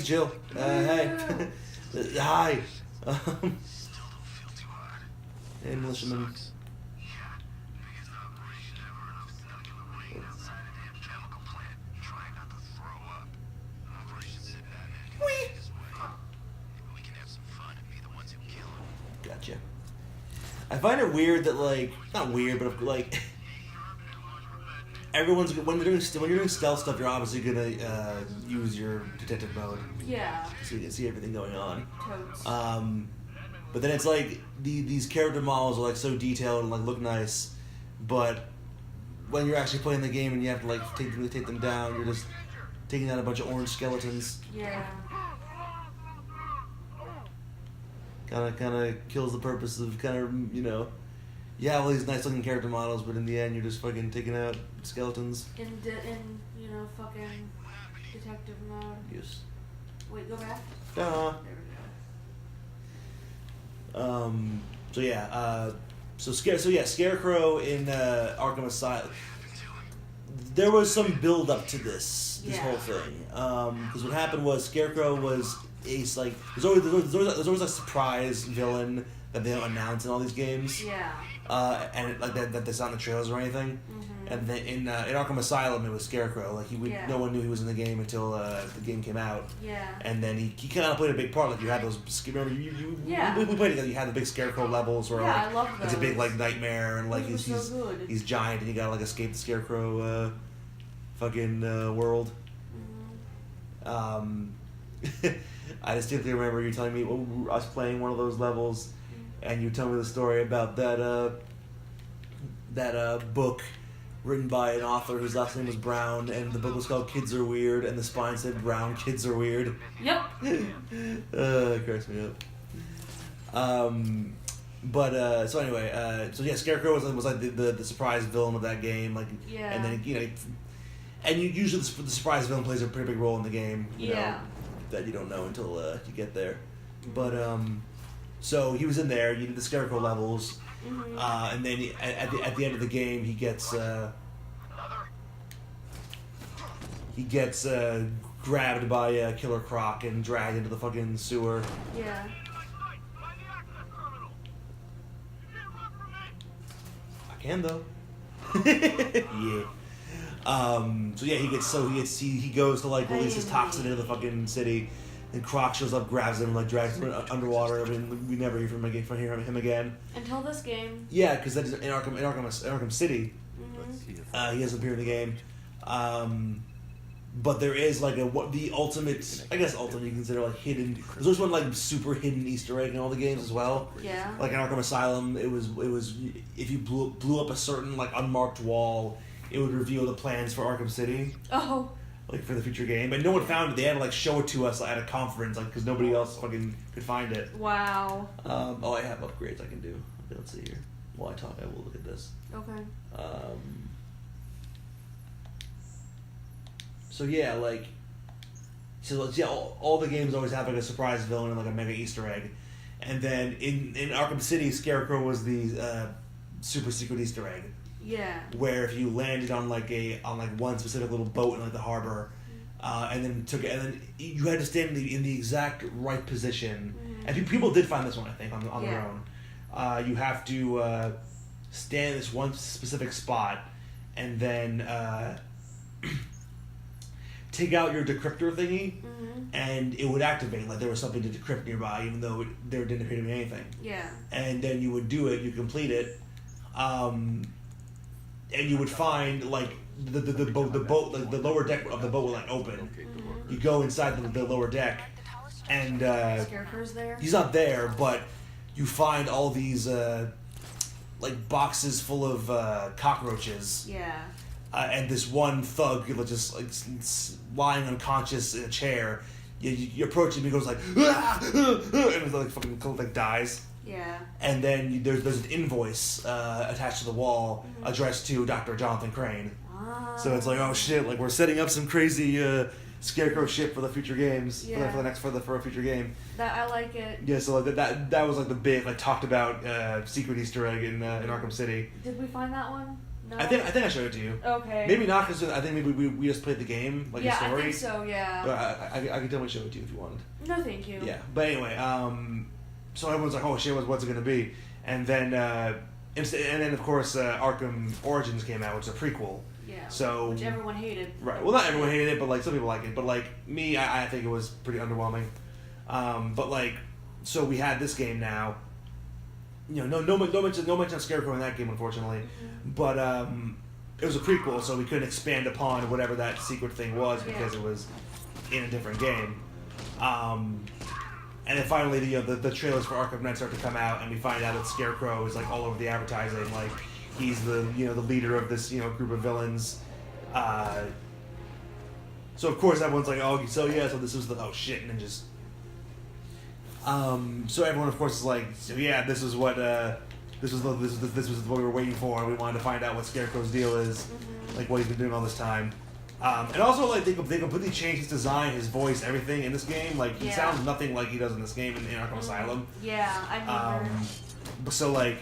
chill. Hey. Hi. Hey, militiaman. Gotcha. I find it weird that, like, not weird, but like, everyone's when you're doing stealth stuff, you're obviously gonna use your detective mode. Yeah. So you can see everything going on. Totes. But then it's like these character models are like so detailed and like look nice, but when you're actually playing the game and you have to like take them down, you're just taking down a bunch of orange skeletons. Yeah. Kind of kills the purpose of you have all these nice looking character models, but in the end you're just fucking taking out skeletons. In fucking detective mode. Yes. Wait, go back. Duh. There we So Scarecrow in Arkham Asylum. There was some build up to this whole thing. Because what happened was Scarecrow was there's always a surprise villain that they don't announce in all these games. Yeah. And like that that's not in the trailers or anything. Mm-hmm. And then in Arkham Asylum, it was Scarecrow. Like no one knew he was in the game until the game came out. Yeah. And then he kind of played a big part. Like you had those. Remember we played together. You had the big Scarecrow levels where I love those. it's a big like nightmare and like he's giant and you gotta like escape the Scarecrow fucking world. Mm-hmm. I distinctly remember you telling me us playing one of those levels, and you tell me the story about that book written by an author whose last name was Brown, and the book was called Kids Are Weird, and the spine said Brown Kids Are Weird. Yep. It cracks me up. So anyway, Scarecrow was like the surprise villain of that game, like, and then usually the surprise villain plays a pretty big role in the game. You know, that you don't know until you get there. But so he was in there. You did the Scarecrow levels, and then at the end of the game, he gets grabbed by Killer Croc and dragged into the fucking sewer. Yeah. I can though. Yeah. He goes to like release his toxin into the fucking city, and Croc shows up, grabs him, and like drags him underwater. I mean, we never hear from him again Until this game. Yeah, because that is in Arkham City. Mm-hmm. He doesn't appear in the game. But there is like the ultimate, I guess ultimate you consider like hidden. There's always one like super hidden Easter egg in all the games as well. Yeah. Like in Arkham Asylum, it was if you blew up a certain like unmarked wall, it would reveal the plans for Arkham City. Oh. Like for the future game, but no one found it. They had to like show it to us at a conference, like because nobody else fucking could find it. Wow. I have upgrades I can do. Let's see here. While I talk, I will look at this. Okay. All the games always have like a surprise villain and like a mega Easter egg, and then in Arkham City, Scarecrow was the super secret Easter egg. Yeah. Where if you landed on one specific little boat in like the harbor, and then you had to stand in the exact right position. And people did find this one, I think, on their own. You have to stand in this one specific spot, and then take out your decryptor thingy, and it would activate like there was something to decrypt nearby, even though there didn't appear to be anything. Yeah. And then you would do it. You complete it. And you would find like the boat, like the lower deck of the boat will like open. You go inside the lower deck, and Scarecrow's there. He's not there, but you find all these like boxes full of cockroaches. Yeah. And this one thug just like lying unconscious in a chair. You approach him, he goes like, ah! And it's like fucking like dies. Yeah. And then there's an invoice attached to the wall addressed to Dr. Jonathan Crane. Ah. So it's like, oh shit, like we're setting up some crazy Scarecrow shit for the future games. Yeah. For a future game. That I like it. Yeah, so that was like the big like talked about secret Easter egg in Arkham City. Did we find that one? No. I think I showed it to you. Okay. Maybe not, because I think maybe we just played the game, like the story. Yeah, I think so. Yeah. But I could definitely show it to you if you wanted. No, thank you. Yeah, but anyway, so everyone's like, "Oh shit, what's it gonna be?" And then of course Arkham Origins came out, which is a prequel. Yeah. So which everyone hated. Right. Well, not everyone hated it, but like some people like it. But like me, I think it was pretty underwhelming. But like, so we had this game now. You know, no mention of Scarecrow in that game, unfortunately. Mm-hmm. But it was a prequel, so we couldn't expand upon whatever that secret thing was because it was in a different game. And then finally, the trailers for Arkham Knight start to come out, and we find out that Scarecrow is like all over the advertising. Like he's the the leader of this group of villains. So of course everyone's like, oh, so this was the oh shit, and then just. So everyone, of course, is like, so yeah, this is what this was what we were waiting for. We wanted to find out what Scarecrow's deal is, like what he's been doing all this time. And also, like they completely changed his design, his voice, everything in this game. Like he sounds nothing like he does in this game in Arkham Asylum. Yeah, I remember. So like,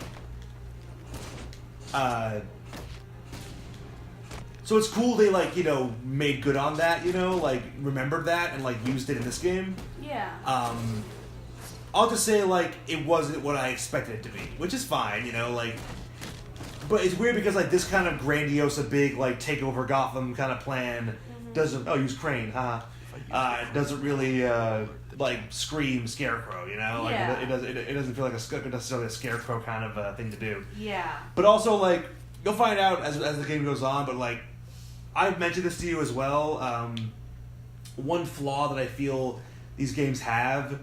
so it's cool they like made good on that. Like remembered that and like used it in this game. Yeah. I'll just say, like, it wasn't what I expected it to be, which is fine, like... But it's weird because, like, this kind of grandiose, big, like, take over Gotham kind of plan doesn't... Oh, use Crane, huh? Doesn't really, like, scream Scarecrow, Like, it doesn't feel like necessarily a Scarecrow kind of thing to do. Yeah. But also, like, you'll find out as the game goes on, but, like, I've mentioned this to you as well. One flaw that I feel these games have...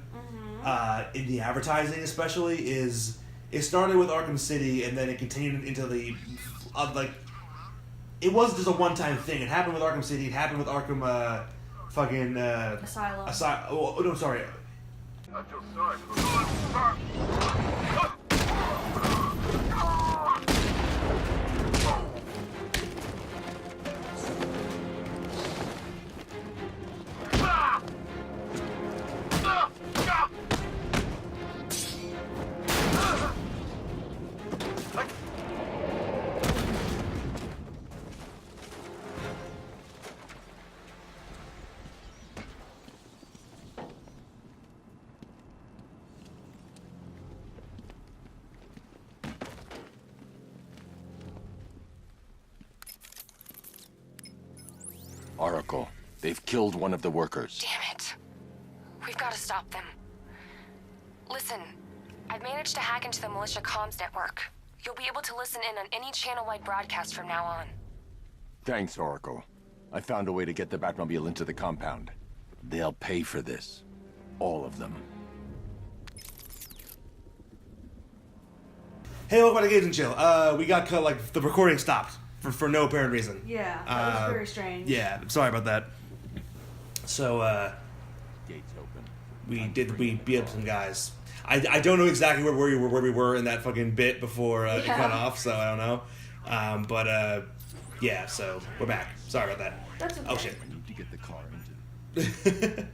in the advertising especially, is it started with Arkham City and then it continued into the it wasn't just a one-time thing. It happened with Arkham City, it happened with Arkham Asylum. Oh no, sorry. I feel sorry for Oracle, they've killed one of the workers. Damn it. We've got to stop them. Listen, I've managed to hack into the militia comms network. You'll be able to listen in on any channel-wide broadcast from now on. Thanks, Oracle. I found a way to get the Batmobile into the compound. They'll pay for this. All of them. Hey, welcome back to Games and Chill. We got cut, like, the recording stopped for no apparent reason. Yeah, that was very strange. Yeah, sorry about that. So, Gates open. we beat up some guys. I don't know exactly where we were in that fucking bit before it cut off, so I don't know. Yeah, so we're back. Sorry about that. That's okay. Oh shit. I need to get the car into...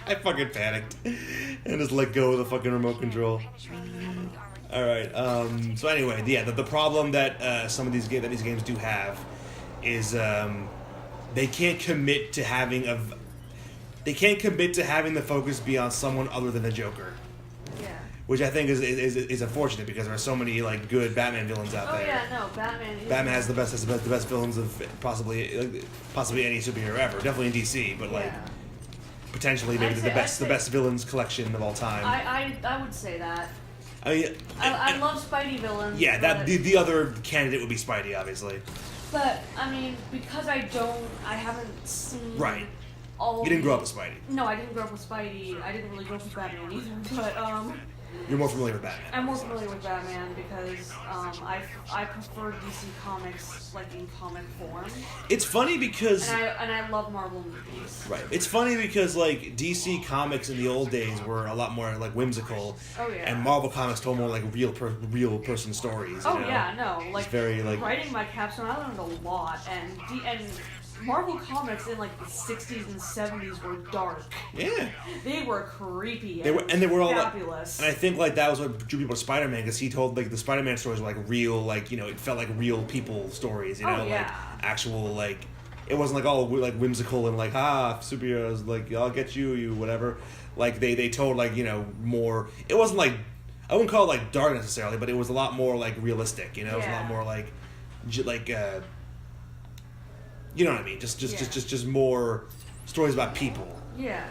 I fucking panicked and just let go of the fucking remote control. All right. So anyway, yeah, the problem that some of these games do have is they can't commit to having the focus be on someone other than the Joker. Yeah. Which I think is unfortunate because there are so many like good Batman villains out there. Oh yeah, no, Batman. Batman has the best villains of possibly any superhero ever. Definitely in DC, but like potentially maybe the best villains collection of all time. I would say that. I mean, I love Spidey villains. Yeah, that the other candidate would be Spidey, obviously. But I mean, because I haven't seen. Right. All you didn't grow up with Spidey. No, I didn't grow up with Spidey. I didn't really grow up with Batman either. But You're more familiar with Batman. I'm more familiar with Batman because I prefer DC Comics like in comic form. It's funny because I love Marvel movies. Right. It's funny because like DC Comics in the old days were a lot more like whimsical. Oh yeah. And Marvel Comics told more like real person stories. Oh yeah, no, like it's very like writing my capstone, I learned a lot, and Marvel comics in like the 60s and 70s were dark. Yeah. They were creepy. They were all fabulous. and I think like that was what drew people to Spider-Man, because he told like the Spider-Man stories were like real, like, you know, it felt like real people stories, you know, like actual, like, it wasn't like all like whimsical and like superheroes, like I'll get you whatever. Like they told like, you know, more. It wasn't like, I wouldn't call it like dark necessarily, but it was a lot more like realistic, you know. It was a lot more like you know what I mean? Just more stories about people. Yeah.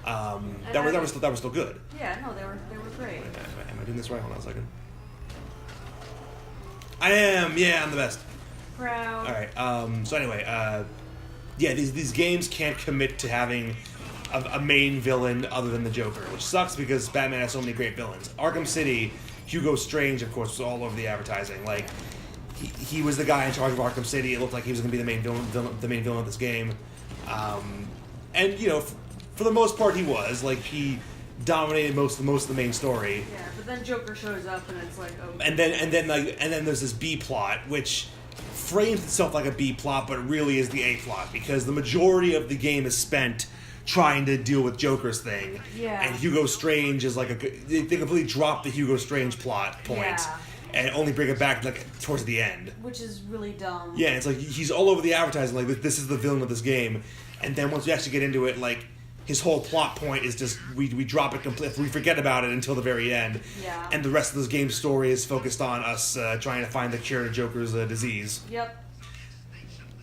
That was still good. Yeah, no, they were great. Am I doing this right? Hold on a second. I am. Yeah, I'm the best. Proud. All right. So anyway, yeah, these games can't commit to having a main villain other than the Joker, which sucks because Batman has so many great villains. Arkham City, Hugo Strange, of course, was all over the advertising. Like, he was the guy in charge of Arkham City. It looked like he was going to be the main villain of this game. And you know, for the most part, he was. Like, he dominated most of the main story. Yeah, but then Joker shows up and it's like, oh. And then there's this B plot, which frames itself like a B plot, but really is the A plot, because the majority of the game is spent trying to deal with Joker's thing. Yeah. And Hugo Strange is like they completely drop the Hugo Strange plot point. Yeah. And only bring it back like towards the end. Which is really dumb. Yeah, it's like he's all over the advertising, like this is the villain of this game. And then once you actually get into it, like his whole plot point is just we drop it completely, we forget about it until the very end. Yeah. And the rest of this game's story is focused on us trying to find the cure to Joker's disease. Yep.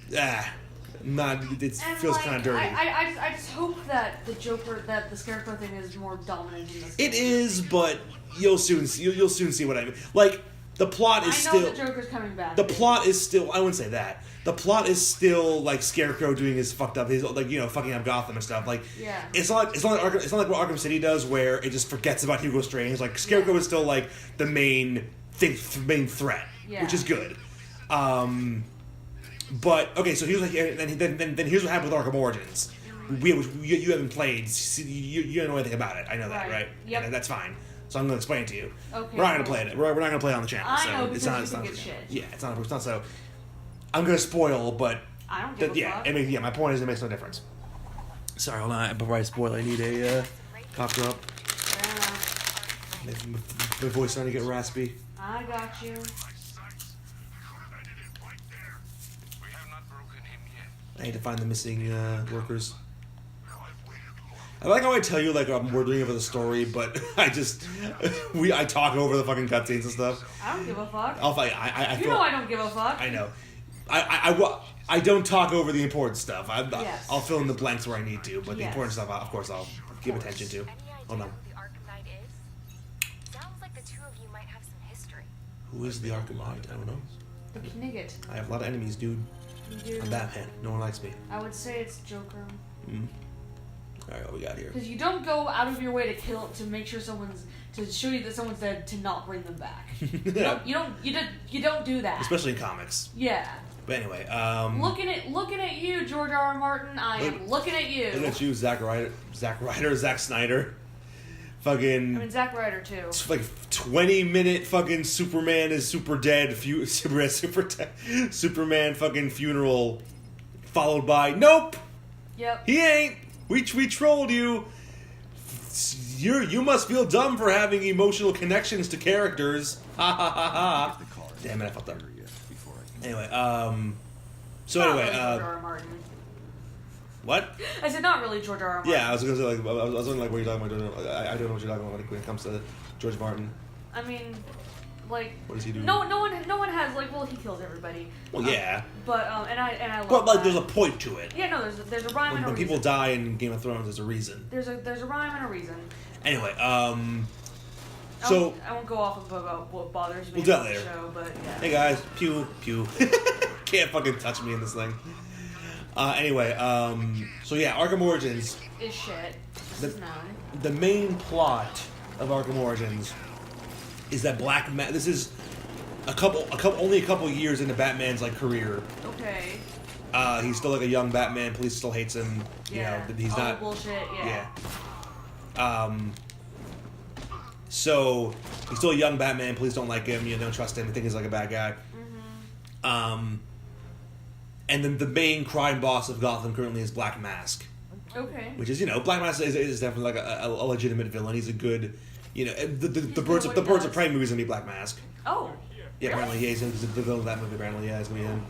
It feels kind of dirty. I just hope that the Scarecrow thing is more dominant in this game. It is, but you'll soon see what I mean. Like, the plot is still. I know the Joker's coming back. The plot is still. I wouldn't say that. The plot is still like Scarecrow doing his fucked up, his like, you know, fucking up Gotham and stuff. Like, yeah. It's not like what Arkham City does, where it just forgets about Hugo Strange. Like, Scarecrow is still like the main threat, which is good. But okay, so here's like, then here's what happened with Arkham Origins. You haven't played, you don't know anything about it. I know that, right? Yep. And that's fine. So I'm going to explain it to you. Okay. We're not going to play it. We're not going to play it on the channel. I so know, because it's not shit. Yeah, it's not so. I'm going to spoil, but I don't give a fuck. I mean, my point is it makes no difference. Sorry, hold on. Before I spoil, I need a cough drop. My voice starting to get raspy. I got you. I need to find the missing workers. I like how I tell you like we're doing it for the story, but I talk over the fucking cutscenes and stuff. I don't give a fuck. I know I don't give a fuck. I know. I don't talk over the important stuff. Yes. I'll fill in the blanks where I need to, but the important stuff, of course, I'll give attention to. Hold on. Who the Arkham Knight is? Sounds like the two of you might have some history. Who is the Arkham Knight? I don't know. The Knigget. I have a lot of enemies, dude. You do. I'm Batman. No one likes me. I would say it's Joker. Alright, what we got here? Because you don't go out of your way to make sure to show you that someone's dead to not bring them back. You don't do that. Especially in comics. Yeah. But anyway, looking at you, George R. R. Martin. I am looking at you. Look at you, Zack Snyder. Fucking. I mean, Zack Ryder too. It's like 20-minute fucking Superman is super dead. Superman fucking funeral, followed by nope. Yep. He ain't. We trolled you. You must feel dumb for having emotional connections to characters. Ha ha ha ha. Damn it, I fucked up. Anyway, so anyway, George R. R. Martin. What? I said not really George R. R. Martin. Yeah, I was gonna say like I was wondering like what you're talking about. I don't know what you're talking about when it comes to George Martin. I mean, like, what does he do? No one has like. Well, he kills everybody. Well, yeah. But and I love. But like, that. there's a point to it. Yeah, no, there's a rhyme and a When reason. people die in Game of Thrones, there's a reason. There's a rhyme and a reason. Anyway, so I won't go off about what bothers me. We'll do that about later. The show, but yeah. Hey guys, pew pew. Can't fucking touch me in this thing. Anyway, so yeah, Arkham Origins is shit. The main plot of Arkham Origins is that this is only a couple years into Batman's like career. Okay. He's still like a young Batman. Police still hates him. Yeah. You know, he's not bullshit. Yeah. So he's still a young Batman. Police don't like him. You know, don't trust him. They think he's like a bad guy. And then the main crime boss of Gotham currently is Black Mask. Okay. Which is, Black Mask is definitely like a legitimate villain. He's a good, the Birds of Prey movie's gonna be Black Mask. Oh. Yeah, apparently, yeah, he's the villain of that movie. Apparently, yeah, he's gonna be him.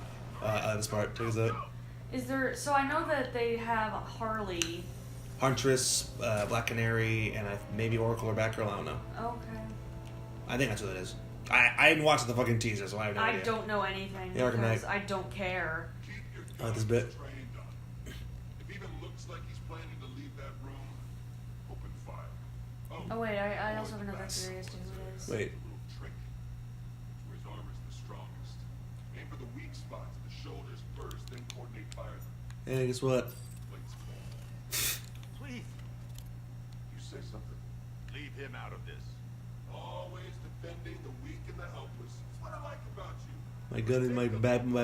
This part, check this out. Is there? So I know that they have Harley, Huntress, Black Canary, and maybe Oracle or Batgirl. I don't know. Okay. I think that's what it is. I didn't watch the fucking teaser, so I have no idea. I don't know anything Yeah, Arkham because Knight. I don't care. I like this bit. If even looks like he's planning to leave that room, open fire. Oh wait, I also have another theory as to who it is. Wait. Trick. Where his armor's the strongest. Aim for the weak spots, the shoulders first, then coordinate fire. And guess what? Plates fall. Please, You say something. leave him out of this. Always defending the weak and the helpless. That's what I like about you. My gun and my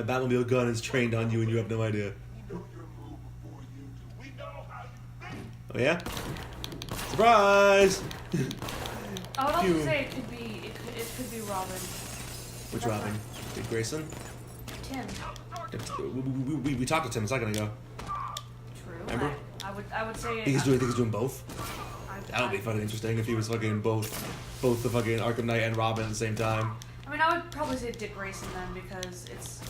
Batmobile gun is trained on you, and you have no idea. We know your move before you do. We know how you think. Oh yeah? Surprise! I would also Phew. say it could be Robin. Which Robin? Dick Grayson? Tim. We talked to Tim a second ago. True. Remember? I would say. Think he's doing both. That would be fucking interesting if he was fucking both the fucking Arkham Knight and Robin at the same time. I mean, I would probably say Dick Grayson then because it's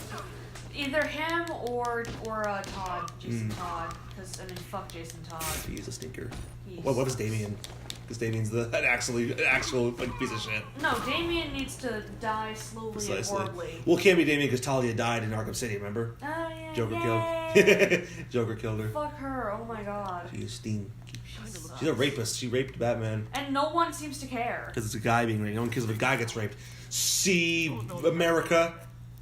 either him or Todd, Jason Todd. Because I mean, fuck Jason Todd. He's a stinker. He's- What was Damien? Because Damien's an actual like, piece of shit. No, Damien needs to die slowly and Precisely. horribly. Well, it can't be Damien because Talia died in Arkham City. Remember? Oh yeah. Joker yay! killed. Joker killed her. Fuck her! Oh my god. She's sting. Sucks. She's a rapist. She raped Batman. And no one seems to care. Because it's a guy being raped. No one cares if a guy gets raped. See America.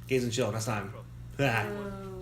Gaze and chill. Next time. Ooh.